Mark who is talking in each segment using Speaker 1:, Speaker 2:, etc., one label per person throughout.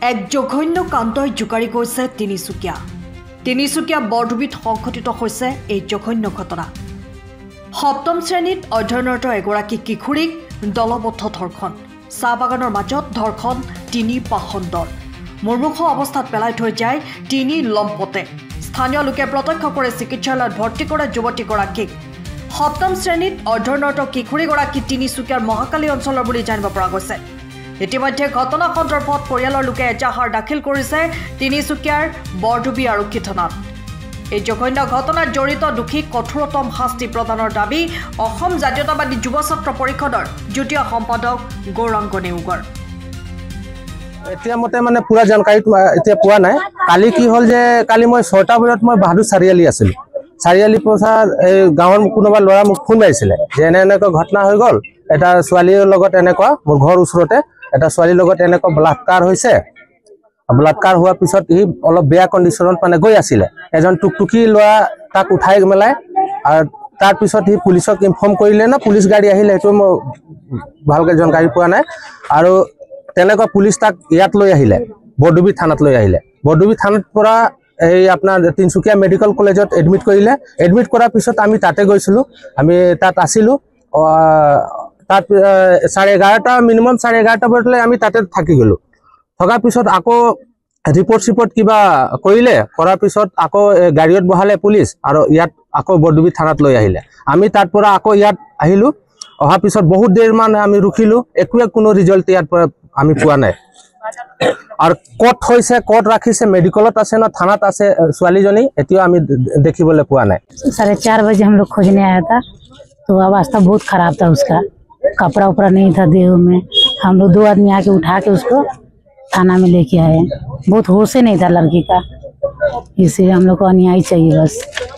Speaker 1: এক জঘন্য কাণ্ডই জোকাৰি গৈছে তিনিচুকীয়া বৰডুবিত সংঘটিত হৈছে এই জঘন্য ঘটনা। সপ্তম শ্ৰেণীত অধ্যয়নৰত এগৰাকী কিশোৰীক দলবদ্ধ ধৰ্ষণ, চাহ বাগানৰ মাজত ধৰ্ষণ, তিনি পাখণ্ডৰ মুৰ্মুখ অৱস্থাত পেলাই থৈ যায় তিনি লম্পতে। স্থানীয় লোকে প্ৰত্যক্ষ কৰি চিকিৎসালয়ত ভৰ্তি কৰে যুৱতীগৰাকীক। সপ্তম শ্ৰেণীত অধ্যয়নৰত কিশোৰীগৰাকী তিনিচুকীয়াৰ মহাকালী অঞ্চলৰ বুলি জানিব পৰা গৈছে। ইতিমধ্যে ঘটনা সন্দৰ্ভত পৰিয়ালৰ লোকে এজাহাৰ দাখিল কৰিছে তিনিচুকীয়াৰ বৰডুবি আৰক্ষী থানাত। এই জঘন্য ঘটনাত জড়িত দোষীক কঠোৰতম শাস্তি প্ৰদানৰ দাবী অসম জাতীয়তাবাদী যুৱ ছাত্ৰ পৰিষদৰ যুটীয়া সম্পাদক গৌৰাংগ নেওগৰ।
Speaker 2: এতিয়া মতে মানে পুৰা জানকাৰী এতিয়া পোৱা নাই। কালি কি হ'ল যে কালি মই 6টা বজাত মই বাহাদুৰ চাৰিআলি আছিলোঁ। চাৰিআলি পথাৰ এই গাঁৱৰ কোনোবা ল'ৰা মোক ফোন মাৰিছিলে যে এনেকুৱা ঘটনা হৈ গ'ল, এটা ছোৱালীৰ লগত এনেকুৱা, মোৰ ঘৰ ওচৰতে এটা ছোৱালীৰ লগত এনেকুৱা বলাৎকাৰ হৈছে। বলাৎকাৰ হোৱাৰ পিছত সি অলপ বেয়া কণ্ডিশ্যনত মানে গৈ আছিলে। এজন টুকটুকি ল'ৰা তাক উঠাই মেলাই আৰু তাৰপিছত সি পুলিচক ইনফৰ্ম কৰিলে না, পুলিচ গাড়ী আহিলে, সেইটো মই ভালকৈ জানকাৰী পোৱা নাই। আৰু তেনেকুৱা পুলিচ তাক ইয়াত লৈ আহিলে, বৰডুবি থানাত লৈ আহিলে। বৰডুবি থানাৰ পৰা এই আপোনাৰ তিনিচুকীয়া মেডিকেল কলেজত এডমিট কৰিলে। এডমিট কৰাৰ পিছত আমি তাতে গৈছিলোঁ, আমি তাত আছিলোঁ। তাত 11:30 মিনিমাম 11:30 বজালৈ আমি তাতে থাকি গ'লোঁ। থকাৰ পিছত আকৌ ৰিপৰ্ট কিবা কৰিলে, কৰাৰ পিছত আকৌ গাড়ীত বহালে পুলিচ আৰু ইয়াত আকৌ বৰডুবি থানাত লৈ আহিলে। আমি তাৰ পৰা আকৌ ইয়াত আহিলোঁ। অহাৰ পিছত বহুত দেৰমান আমি ৰখিলোঁ, একোৱে কোনো ৰিজাল্ট ইয়াৰ পৰা আমি পোৱা নাই। আৰু ক'ত হৈছে, ক'ত ৰাখিছে, মেডিকেলত আছে না থানাত আছে ছোৱালীজনী, এতিয়াও আমি দেখিবলৈ পোৱা নাই।
Speaker 3: 4:30 बजे हम लोग खोजने आया था, तो अवस्था बहुत खराब था उसका, कपड़ा उपड़ा नहीं था देह में। हम लोग 2 आदमी आके उठा के उसको थाना में लेके आए। बहुत होश ही नहीं था लड़की का, इसलिए हम लोग को अन्याय चाहिए बस,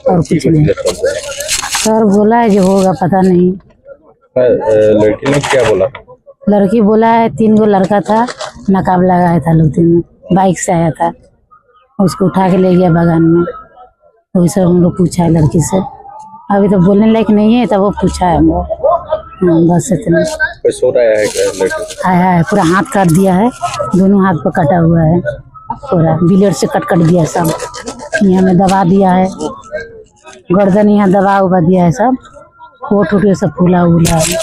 Speaker 3: और कुछ नहीं। सर बोला है जो होगा पता नहीं।
Speaker 4: लड़की ने क्या बोला?
Speaker 3: लड़की बोला है 3 गो लड़का था, नकाब लगाया था, लोग 3 बाइक से आया था, उसको उठा के ले गया बागान में। वही सब हम लोग पूछा है लड़की से, अभी तो बोलने लायक नहीं है, तब वो पूछा है हम लोग। बस इतना। आया है, पूरा हाथ काट दिया है, दोनों हाथ पर कटा हुआ है, पूरा ब्लेड से कट दिया सब। यहाँ में दबा दिया है, गर्दन यहाँ दबा दिया है सब, कोट उठ सब फूला उला है।